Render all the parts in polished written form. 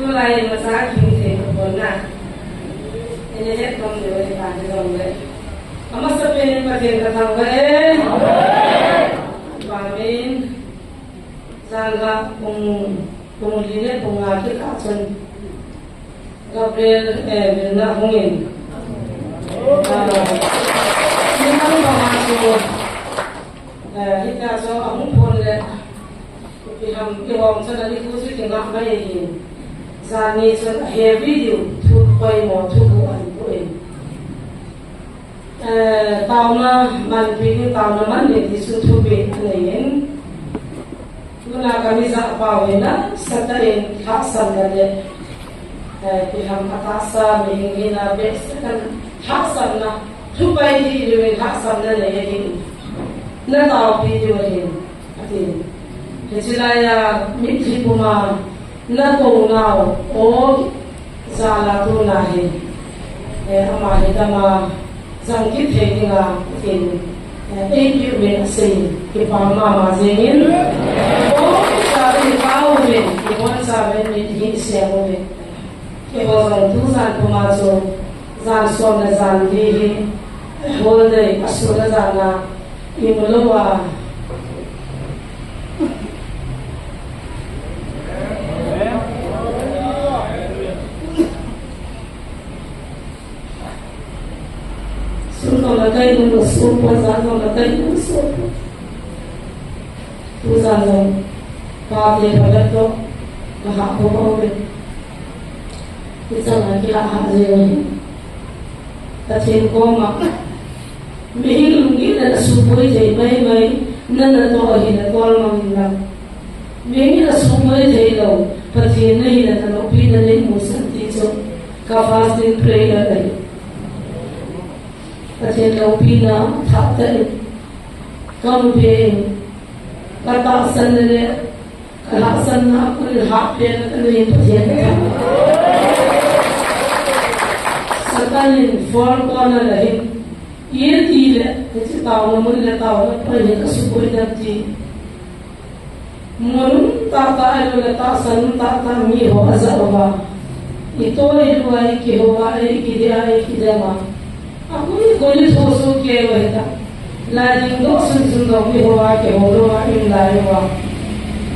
tu lai masa king the ko na ene he kom de le pa de dom le ama sa pe ne pa den ka thang ve amen zanga pung li ne pung a ki ka chen Gabriel na hungin ni nang ba ma so hita so ang phone le ham ke wong sa ni ku si ke na mai yin za ni so he video thu koi mo thu ko an ko en tao na man pi ni tao na man ni ti su thu be ne yin tu na ka mi za pa we na sa ta en kha san na le ki ham kata sa me ni na be sa kan kha san na thu pai di le kha san na le yin na tao video yin atin Kecilaya miti puma na kong nao o zala tu nahi amahi dama zangkit hegi nga tin yu men asin kipa mama zengin o sabi pao men kipon sabi mit hi siamo men kipo zang tu zan puma zo zan som na zan dihi holde asu na zana imuluwa Kalau kai dulu sup, kalau kai dulu sup, tu zaman kau dia pada tu kahak bawa be, kita lagi kahak je, kacang koma, mihil lagi dah supoi je, mai, nana tu ahi dah kol mangilang, mihil dah supoi je lau, kacang ni dah kalau pilih ni musan tisu, kafas din prayer lagi. Kacang laupina tak ter, kamu be, kata sendiri, kalau senang aku lihat be, kalau kacang tak. Sekarang phone call lagi, ये तीले, जैसे ताऊ मुझे ताऊ पहले का सुबह जाती, मुझे ताता ऐलो ताता सन ताता मी हो अज़र होगा, itu itu ay kihowa ay kidia ma aku ni koli soso ke wahita lagi do sun do kihowa ke holo wa in laiwa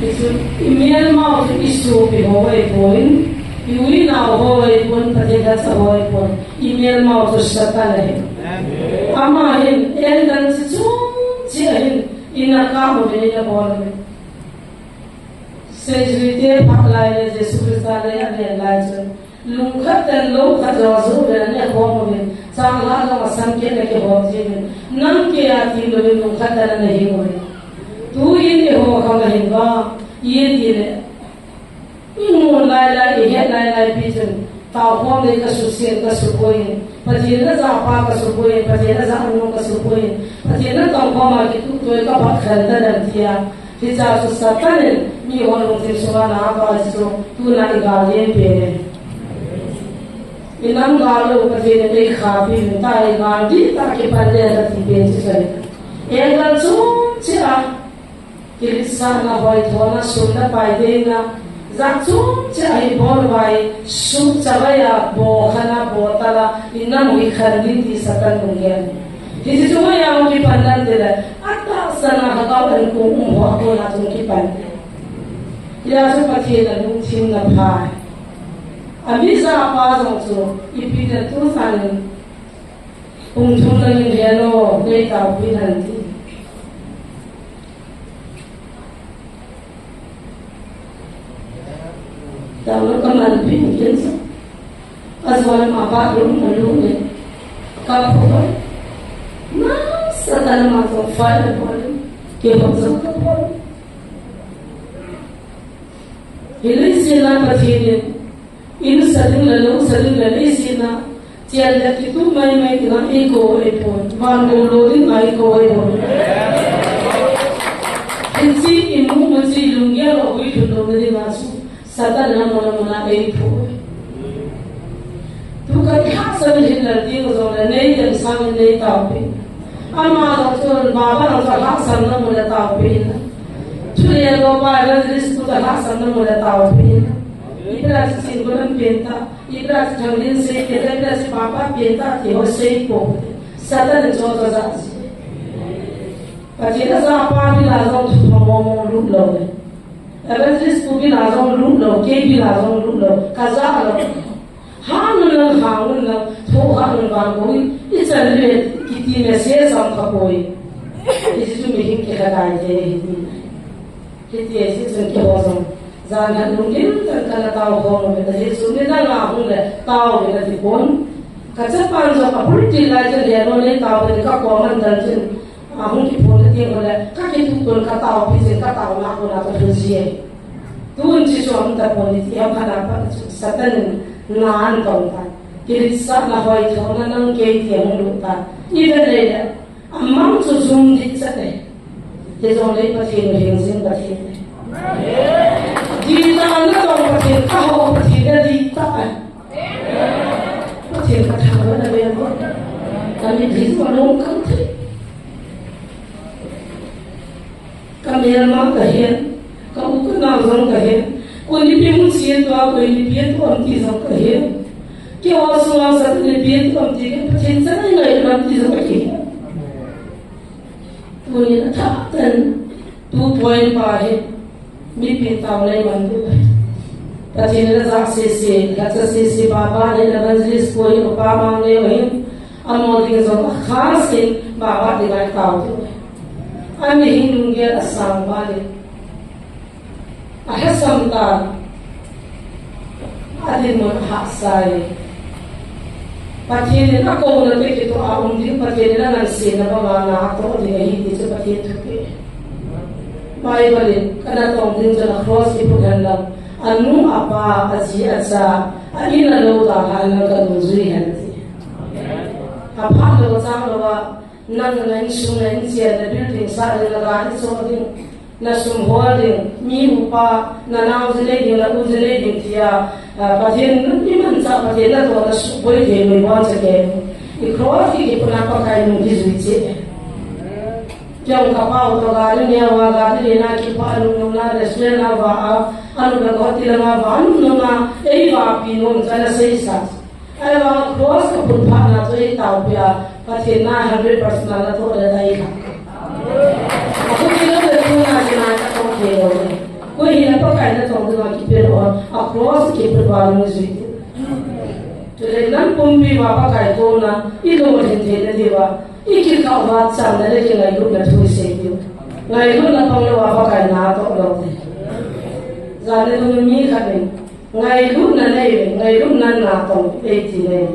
isu email ma o isu kihowa e point yui na ho e point patega sa ho e point email ma o sata nahi ama hin el dan chu chi hin ina ka ho ne ya bol me sejrite phaklai le je sukrista le ane lai chu lungkhat dan lo khat zo ne ho mo ne sang la la san ke ne ke ho ji ne nam ke ati lo lungkhat dan ne hi ho tu yin ne ho ka ga hin ba ye ti ne mo lai lai he lai pi chen tao ho ne ka su sen ka su ko yin pa ji na za pa ka su ko yin pa ji na za no ka su ko yin pa ji na tao ho ma ki tu to ka ba khal da dan tia ti cha su sa ta ne mi ho lo ti su na ba su tu na i ga ye pe Inam galu pati ne khabi tai gandi ta ke pande da ti be chai egal chu cha kilisa na hoi thona sunna pai de na za chu cha ai bol vai su chavaya bo khana bo tala inam wi kharni ti satan ngen ti chu ma ya ki pandan de la atta sana ha ka ban ko ho ko na tu ki pan ya su pati na lu chin na phai Abisa apa sahaja, ipida tu sahaja, untung lagi dia lo, dia tahu nanti. Tahu kaman pinjam, asal apa belum malu ni, kapu boleh, nah sekarang macam file boleh, kebab boleh. Ini siapa pasien? In saling lalu sina tiada itu mai dengan ego epon mango loading ego epon insi imu masih lungia logi tuh dari masuk sata nama mana epon tu kan hak sambil hendak dia orang lain yang sambil dia tahu ama orang bapa orang hak sambil mula tahu tu yang bapa orang jenis tu hak sambil mula tahu इधर से सिंगुलम पेंता इधर से ठंडीन से इधर से पापा पेंता थे और से को सदन जो तो जाती पचीना सापा भी लाजों मोमो रूप लोगे अगर जिस को भी लाजों रूप लो के भी लाजों रूप लो काजा लो हाँ न हाँ न तो हाँ न बाल कोई इस तरह कितनी में से सम का कोई इस जो मिहिम के लगाए थे कितनी ऐसी संख्या हो सम जाना लुंगिन करना ताऊ हो में तो सुनने ना लाऊं ले ताऊ में तो कौन कच्चा पान जो अपनी चिल्ला जो ले लो ले ताऊ में का कॉमन दर्जन आहुं की फोन ते बोले का के तू तो का ताऊ भी से का ताऊ ना को ना तो तुझे तू उन चीजों हम तक बोली थी हम खाना पर सतन नान कौंता किरिसा ना होई तो ना नंग के थी हम लोटा इधर ले अम्मा तो जुम दिख सकते ये जो ले पति में हिंसिंग पति जीता ना तो पति का हो पति का जीता है पति का था ना वे वो कभी भी मनो करते कमेर मां कहे कबू को नाम जम कहे कोई लिपि मुझे तो आप कोई लिपि तो हम चीज हम कहे कि वो सुना सकते लिपि तो हम चीज पछिन से नहीं गए हम चीज कहे तो ये था तन 2 पॉइंट पाहे मी पिता नहीं मंदु पछिन रजा से गचा से बाबा ने नवंजलिस कोई उपा मांगे वही अमोदिंग जो खास के बाबा दिवाई ताऊ I'm hinung get a somebody. I have some done. I didn't want hot side. But he did not go to take it to our own, but he didn't see the Bavana, told him he did what he took it. Bible, cannot only to the cross he put her love. And no apa as he had said, I didn't know that I never was really healthy. A part of the time of nang nang sum nang sia the building sa la ga so ding na sum holding mi upa na naw zile ding la u zile ding tia pathen ni man sa pathen la to na su boi de ni wa che ke I cross ki puna pa kai nu ki zui che kyang ka pa to ga ni wa ga ni na ki pa nu na restaurant na wa anu ga ko ti la ma wa nu na ei wa pi nu sa na sei sa ai wa cross ka pun pha na to ei tau pia पति ना 100% ना तो रहता ही था अब किलो तो ना ना तो खेलो कोई ना तो कहना तो उनका कि फिर और अक्रॉस के परिवार में जुड़ी तो लेकिन पुंबी बाबा का तो ना इधर उधर थे देवा एक का बात सामने लेके नहीं लोग बैठे से क्यों नहीं लोग ना तो बाबा का ना तो लोग जाने तो नहीं खाते नहीं लोग ना नहीं लोग ना तो एक ही नहीं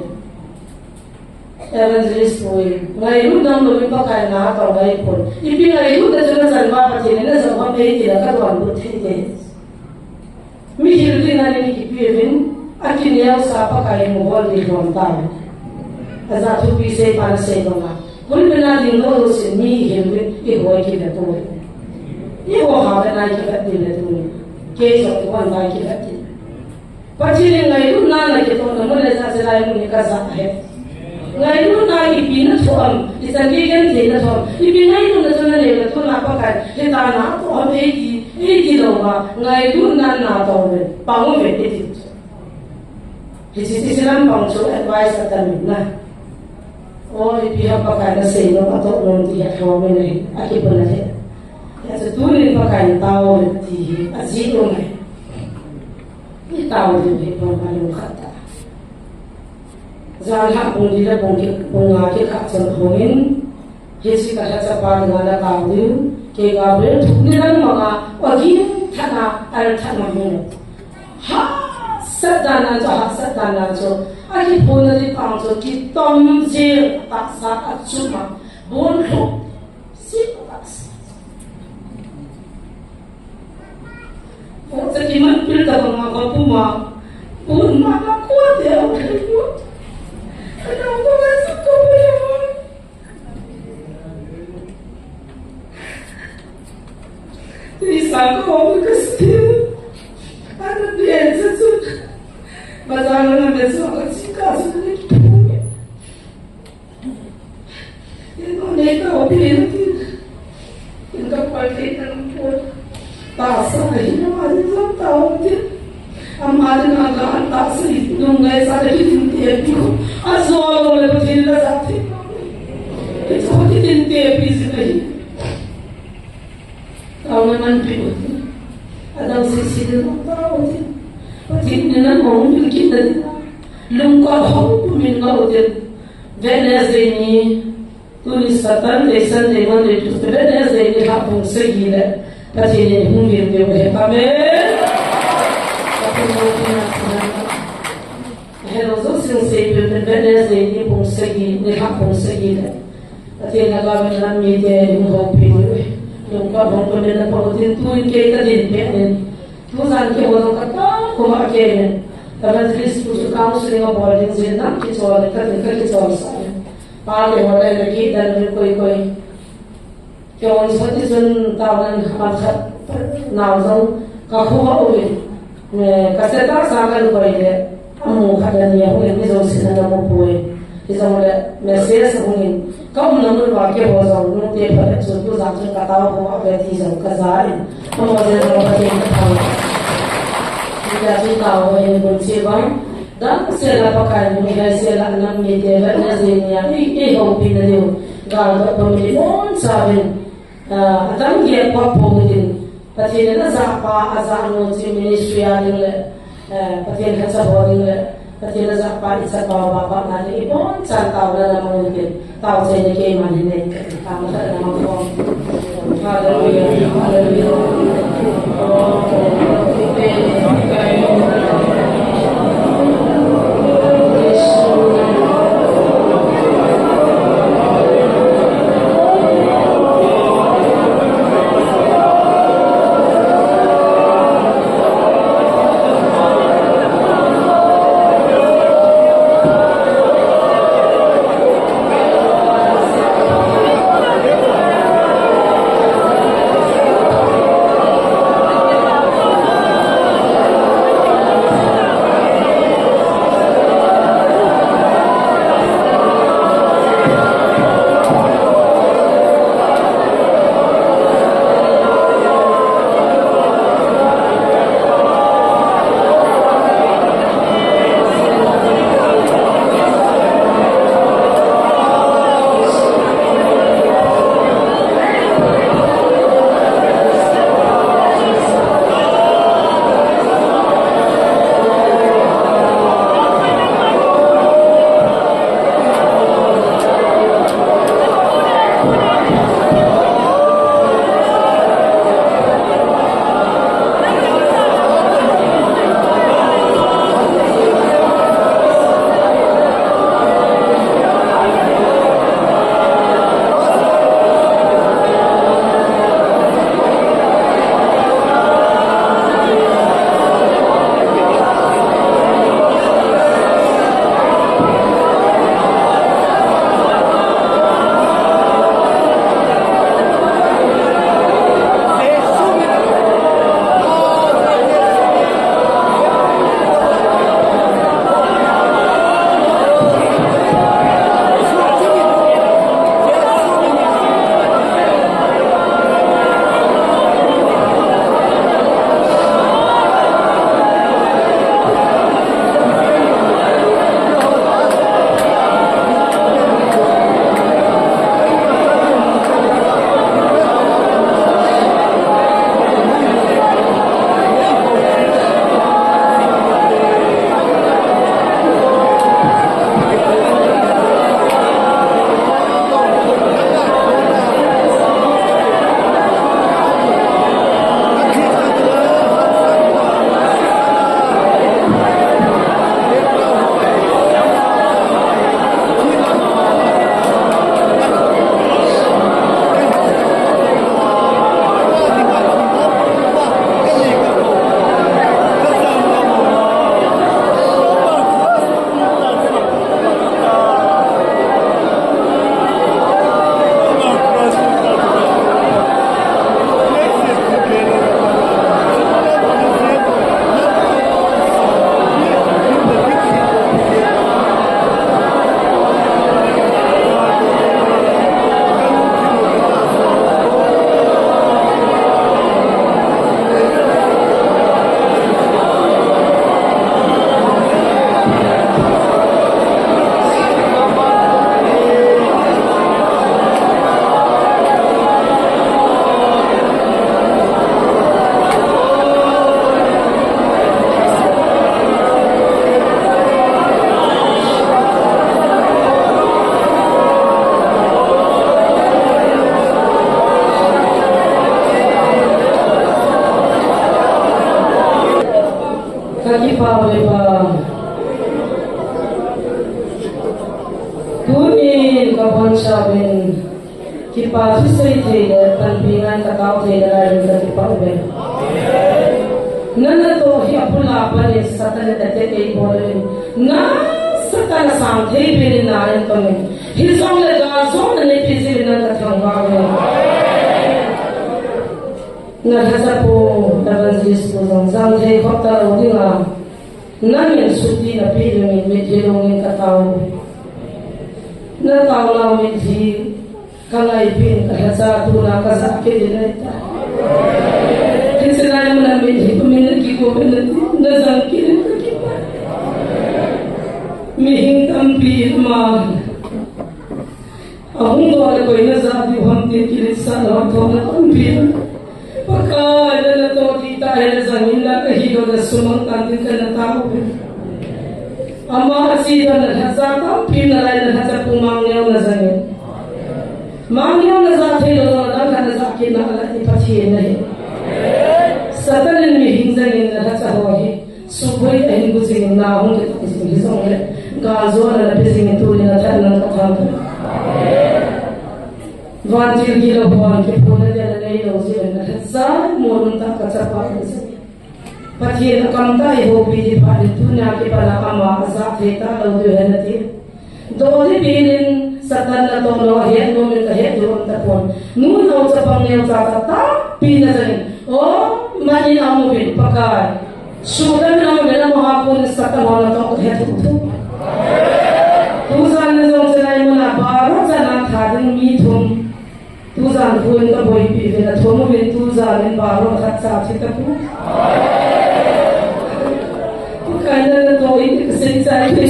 evangelist boy ngai lu nam lu pa kai na ta ngai pon ipi ngai lu da jana san ba pa thine na sa ba pe ti la ka wan lu thi de mi hi lu na ni ki pi vin akin ya sa pa kai mu hol di ron ta aza tu pi se pa se ba ma kul bina din lo se mi hi lu i ho ki da to i ho ha da na ki da ti le tu ke so to wan ba ki da ti pa chi ngai lu na ki to na mo le sa se lai mu ni ka sa hai ngai lu na ipi na thom isan ge gen the na thom ipi ngai lu na chana le la thona pa kai le ta na to am e di lo ba ngai lu na na to le pa mo ve ti ti ti silam pang cho advice ta min na o ipi ha pa kai na sei no pa to no ti ha thom me ne a ki pon le ya se tu ni pa kai ta o ti a ji lo ne ni ta o de pa ma lu kha ta Zalha pungila punga ke kacang hongin, hesi kacang cepat ngada kawin, ke Gabriel nilang mga wagin thana al thana hong. Ha sadanan so, aki puna di pangso ki tom zir taksa at suma, bonho si patas. Sa kiman pilta mga kapuma, pun mga kuat ya ulit. Ano ko ba sa kuya? Isa ko kasi ano din sa sunod. Bazano na beso ako si kaso ni Punya. Ito na ikaw piniti. Yung kapalit ng po. Tasa ay naman sa taon din. Ang na kanta sa nungay sa kitintepi ko. Aso ako wala pa sila sa atin. Ito ko kitintepi sila yun. Tao naman pinot. At ang sisidil ng tao din. Pati nila mo, yung kita din. Lungkot ako, pumingaw din. Wednesday ni turistatan, Sunday, Monday, Tuesday, Wednesday ni hapong sagila. Pati ni humir din mo. Amen! Herozo sing sebe Wednesday ni pong sagi ni hapong sagi la. At yung nagawin ng media yung hopi yung kabang ko nila pa din tuwing kayo din penin. Tusan kayo walang kata kumakainin. Tapos Kristo sa counseling of boarding sin na kitsuwa ka din kitsuwa sa akin. Pake wala yung nakita ng koy-koy. Kaya wang sa tisun tawanan kamatkat nawazang kakuha ulit. Kasi tak sakan ko ile amu kada niya ko ni zo sina na mo poe isa mo le message ko ni kau namun wakil bosong no te pa so tu za chu kataw ko abe ti zo kazai amu de ro ka te ka ni da ti ta o ye bun che ba da se la pa ka ni ga se la na mi de la na se ni ya e ho pi na de ga ga pa mi bon sa ben atam ye pa po din pati na za pa aza no ti ministry ya ding le pati na sa boarding le pati na za pa isa pa baba na ni bon sa tao na naman din tao sa ni kay man ni tama sa naman ko hallelujah hallelujah kakipa weba kunin kabon sabin kipa susai thele panbingan takau thele rai kakipa weba nana to hi apula pane satane tate ei bolen na satana sam thei bin na en to me hi song le ga song ne pisi na ta thangwa we na hasa po evangelist po sang thei khota ro dinga nan yen suti na pi me me jero me katao na tao la me thi kalai pin ka hasa tu na ka sa ke de ta Kisah mana menjadi pemilik kita nazar kita mihing tampi man ahung doa koi nazar di hamte kiri sana doa tampi pakai dan doa kita ada zamin nak hidup dan sumang kantin kena tahu amma asih dan hazar tampi nalai dan hazar pumangnya nazarnya mangnya nazar thelo dan nazar kita nak dipacih nahi Satan ni hingzang in na sa hohi suboi ahin guzing na hong ke tising hisong le gazo na pising tu ni na tan na katham vanjil gilo bwan ke puna de na nei lo ji na sa morun ta ka sa pa ni pathi na kam ta ho bi di pa tu na ke pala ama sa the ta lo de na ti do di bin satan na to no he no me ka he do ta pon nu no sa pang ne sa ta pi na jani oh mani namu bin pakai sudah namu bela mahapun satan wala to he tu tusan ne jong senai mana baru jana thadin mi thum tusan huin ka boi pi bela thomu bin tusan baru khat sa chi ta pu pakai na to ini kesensai ke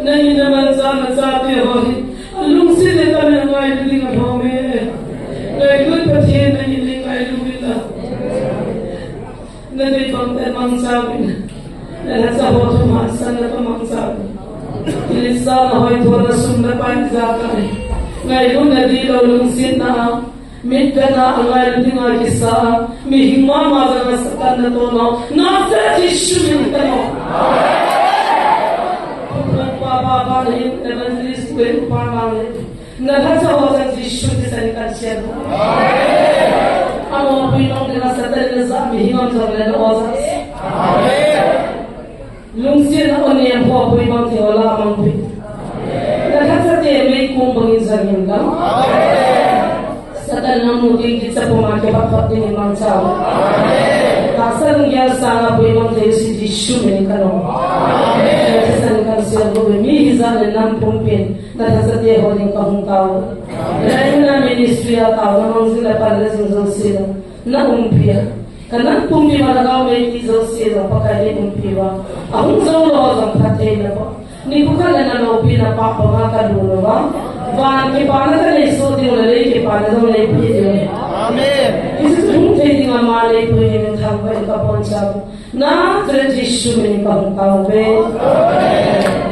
नहीं नमन सा साथे होई अलुंग से ले तने नगाई दिंग भोमे नहीं गुड पथे नहीं लिंगाई लुबिला नहीं फंते मंसा बिन नहीं सा हो तो मासन तो मंसा लिसा होई थोड़ा सुंदर पाइन जाता है नहीं गुड नदी लो लुंग से ना मिटना अंगाई दिंग किसा मी हिमा माजन सतन तो ना से यीशु मिटनो Bapa ni evangelist kuen parang na hasa hosan Yesus disani kansian. Amo pinong nila sa tele sa mihingon sa nila osas. Lungsin ako niya po pinong teola mampi. Na hasa te may kumbangin sa hinga. Sa tanang muting kitsa pumake papat din imang sao. Kasang ya sana pinong te si Yesus ni kanong. Siapa bumi hizan dan pumpin dan setia holding kahungkau. Lainnya ministry atau orang sila pada sosial na umpia. Karena pumpi malakau mesti sosial pakai di umpiwa. Ahun solo orang pakai apa? Ni bukan lana upi na papa makan dulu bang. Wan kepala kan esok di mulai kepala tu mulai pilih. Amin. Itu pun jadi mamalai pun yang thampai kapon sab. Na terjadi suami kahungkau be. Amin.